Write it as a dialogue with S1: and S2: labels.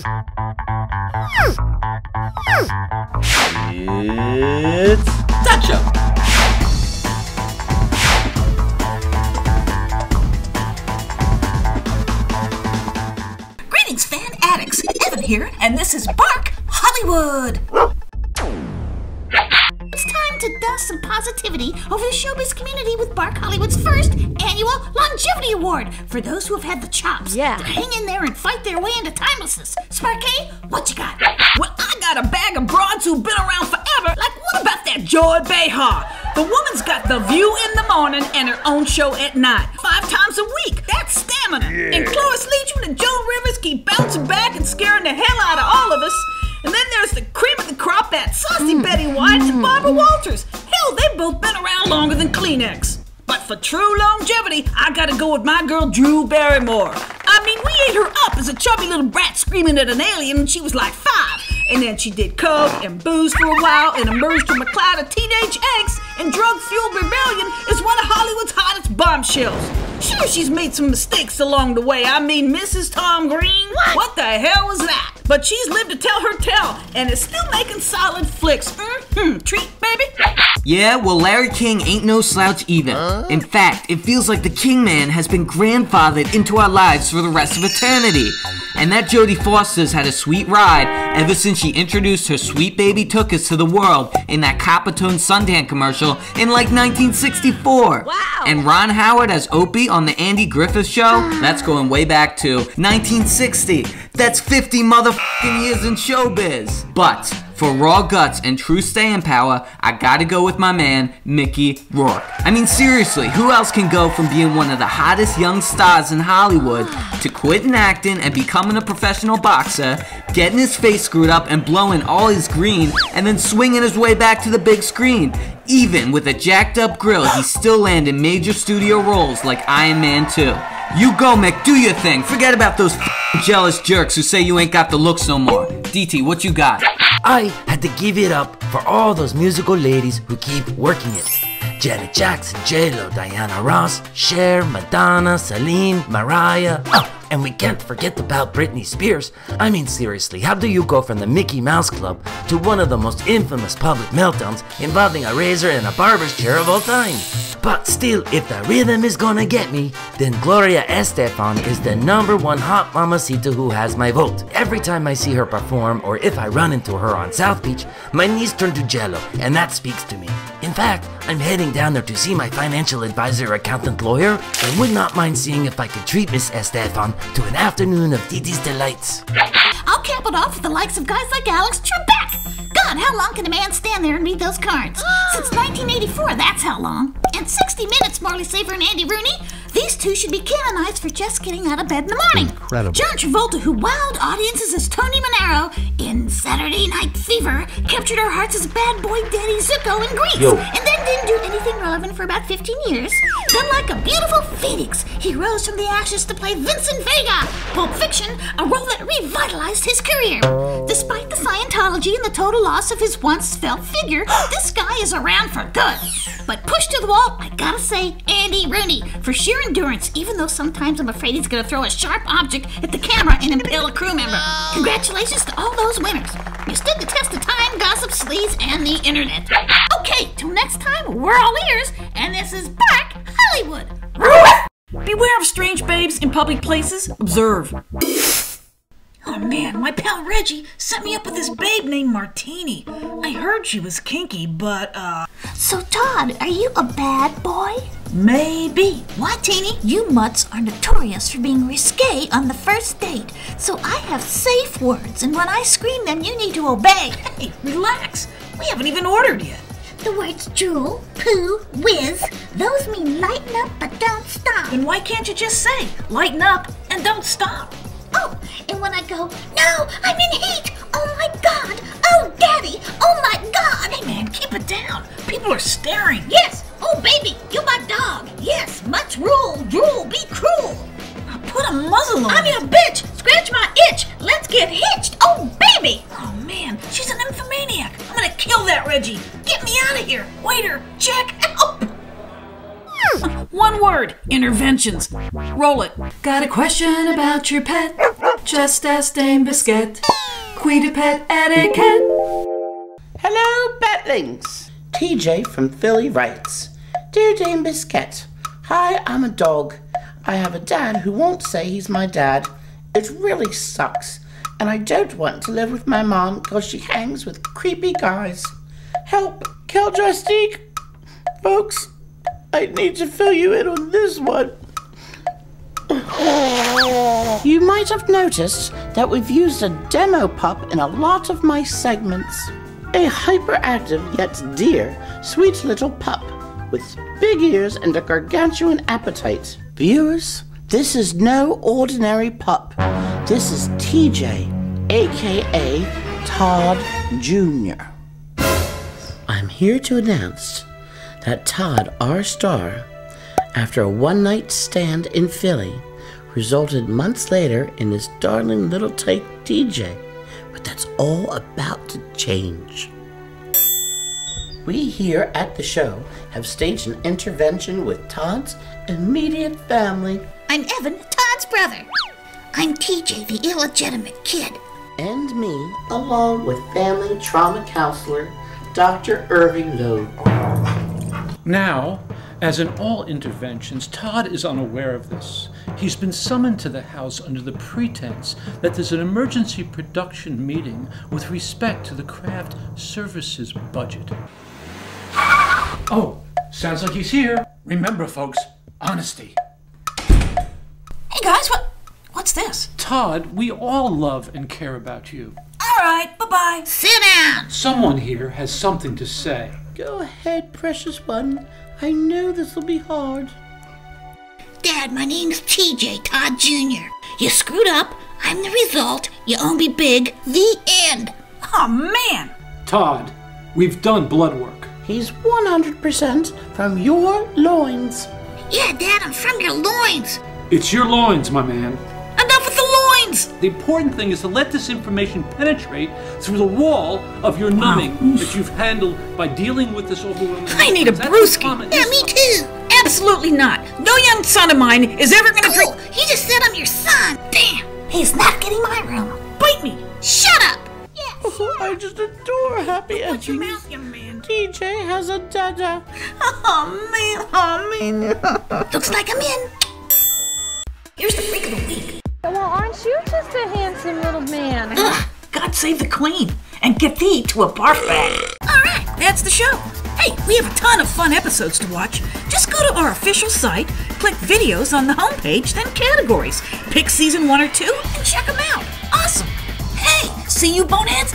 S1: It's TODDS Show.
S2: Greetings, fan addicts. Evan here, and this is Bark Hollywood. It's time to dust some positivity over the showbiz community with Bark Hollywood's first annual Longevity Award for those who have had the chops to hang in there and fight their way into timelessness. Sparky, what you got?
S3: Well, I got a bag of broads who've been around forever. Like, what about that Joy Behar? The woman's got The View in the morning and her own show at night, 5 times a week. That's stamina. And Cloris Leachman and Joan Rivers keep bouncing back and scaring the hell out of all of us. And then there's the cream of the crop, that saucy Betty White and Barbara Walters. Hell, they've both been around longer than Kleenex. But for true longevity, I gotta go with my girl Drew Barrymore. I mean, we ate her up as a chubby little brat screaming at an alien when she was like 5. And then she did coke and booze for a while and emerged from a cloud of teenage angst and drug-fueled rebellion as one of Hollywood's hottest bombshells. Sure, she's made some mistakes along the way. I mean, Mrs. Tom Green? What the hell was that? But she's lived to tell her tale and is still making solid flicks. Treat, baby?
S4: Yeah, well, Larry King ain't no slouch either. In fact, it feels like the King Man has been grandfathered into our lives for the rest of eternity. And that Jodie Foster's had a sweet ride ever since she introduced her sweet baby Tookus to the world in that Coppertone Suntan commercial in like 1964. Wow! And Ron Howard as Opie on the Andy Griffith Show, that's going way back to 1960. That's 50 motherfucking years in showbiz. But for raw guts and true staying power, I gotta go with my man, Mickey Rourke. I mean, seriously, who else can go from being one of the hottest young stars in Hollywood to quitting acting and becoming a professional boxer, getting his face screwed up and blowing all his green, and then swinging his way back to the big screen? Even with a jacked up grill, he's still landing major studio roles like Iron Man 2. You go, Mick, do your thing. Forget about those jealous jerks who say you ain't got the looks no more. DT, what you got?
S5: I had to give it up for all those musical ladies who keep working it. Janet Jackson, J-Lo, Diana Ross, Cher, Madonna, Celine, Mariah. Oh, and we can't forget about Britney Spears. I mean, seriously, how do you go from the Mickey Mouse Club to one of the most infamous public meltdowns involving a razor and a barber's chair of all time? But still, if the rhythm is gonna get me, then Gloria Estefan is the #1 hot mamacita who has my vote. Every time I see her perform, or if I run into her on South Beach, my knees turn to jello, and that speaks to me. In fact, I'm heading down there to see my financial advisor, accountant, lawyer, and would not mind seeing if I could treat Miss Estefan to an afternoon of Didi's delights.
S2: I'll cap it off with the likes of guys like Alex Trebek. God, how long can a man stand there and read those cards? Since 1984, that's how long. And 60 Minutes, Marley Safer and Andy Rooney. These two should be canonized for just getting out of bed in the morning.
S6: Incredible.
S2: John Travolta, who wowed audiences as Tony Manero in Saturday Night Fever, captured our hearts as bad boy Danny Zuko in Grease, and then didn't do anything relevant for about 15 years. Then, like a beautiful phoenix, he rose from the ashes to play Vincent Vega, Pulp Fiction, a role that revitalized his career. Despite the Scientology and the total loss of his once felt figure, this guy is around for good. But pushed to the wall, I gotta say, Andy Rooney, for sheer endurance, even though sometimes I'm afraid he's gonna throw a sharp object at the camera and impale a crew member. Congratulations to all those winners. You stood the test of time, gossip, sleaze, and the internet. Okay, till next time, we're all ears, and this is Bark Hollywood.
S3: Beware of strange babes in public places. Observe. Oh man, my pal Reggie set me up with this babe named Martini. I heard she was kinky, but
S2: So Todd, are you a bad boy?
S3: maybe.
S2: What, Teeny? You mutts are notorious for being risque on the first date, so I have safe words, and when I scream them, you need to obey.
S3: Hey, relax. We haven't even ordered yet.
S2: The words drool, poo, whiz, those mean lighten up but don't stop.
S3: Then why can't you just say, lighten up and don't stop?
S2: Oh, and when I go, no, I'm in heat, oh my God, oh daddy, oh my God.
S3: Hey man, keep it down. People are staring.
S2: Yes, oh baby, you my dog. Yes, much rule, drool, be cruel.
S3: Now put a muzzle on
S2: I'm
S3: it.
S2: your bitch, scratch my itch, let's get hitched, oh baby.
S3: Oh man, she's a nymphomaniac. I'm gonna kill that Reggie. Get me out of here. Waiter, check out. One word, interventions. Roll it. Got a question about your pet? Just ask Dame Bisquette. Queedapet etiquette.
S1: Hello, Batlings. TJ from Philly writes, Dear Dame Bisquette, hi, I'm a dog. I have a dad who won't say he's my dad. It really sucks, and I don't want to live with my mom because she hangs with creepy guys. Help, Keldrustique. Folks, I need to fill you in on this one. You might have noticed that we've used a demo pup in a lot of my segments. A hyperactive yet dear, sweet little pup with big ears and a gargantuan appetite. Viewers, this is no ordinary pup. This is TJ, aka Todd Jr. I'm here to announce that Todd, our star, after a one-night stand in Philly, resulted months later in this darling little tight TJ. But that's all about to change. We here at the show have staged an intervention with Todd's immediate family.
S2: I'm Evan, Todd's brother. I'm TJ, the illegitimate kid.
S1: And me, along with family trauma counselor, Dr. Irving Lowe.
S6: Now, as in all interventions, Todd is unaware of this. He's been summoned to the house under the pretense that there's an emergency production meeting with respect to the craft services budget. Oh, sounds like he's here. Remember, folks, honesty.
S3: Hey guys, what's this?
S6: Todd, we all love and care about you.
S3: All right, bye-bye.
S2: Sit down.
S6: Someone here has something to say.
S1: Go ahead, precious one. I know this will be hard.
S2: Dad, my name's TJ, Todd Jr. You screwed up. I'm the result. You owe me big. The end.
S3: Oh, man.
S6: Todd, we've done blood work.
S1: He's 100% from your loins.
S2: Yeah, Dad, I'm from your loins.
S6: It's your loins, my man.
S3: Enough with the loins.
S6: The important thing is to let this information penetrate through the wall of your numbing that you've handled by dealing with this overwhelming...
S3: I need a brewski.
S2: Yeah, me too.
S3: Absolutely not. No young son of mine is ever gonna drink...
S2: Oh, he just said I'm your son. Damn. He's not getting my room.
S3: Bite me.
S2: Shut up. Yeah.
S1: Oh, I just adore happy
S3: Watch your
S1: endings.
S3: mouth, young man.
S1: TJ has a dada.
S3: Oh, man.
S2: Looks like I'm in. Here's the freak of the week.
S7: Well, aren't you just a handsome little man?
S3: Ugh, God save the queen and get thee to a barf bag. All right, that's the show. Hey, we have a ton of fun episodes to watch. Just go to our official site, click videos on the homepage, then categories. Pick season 1 or 2 and check them out. Awesome. Hey, see you boneheads?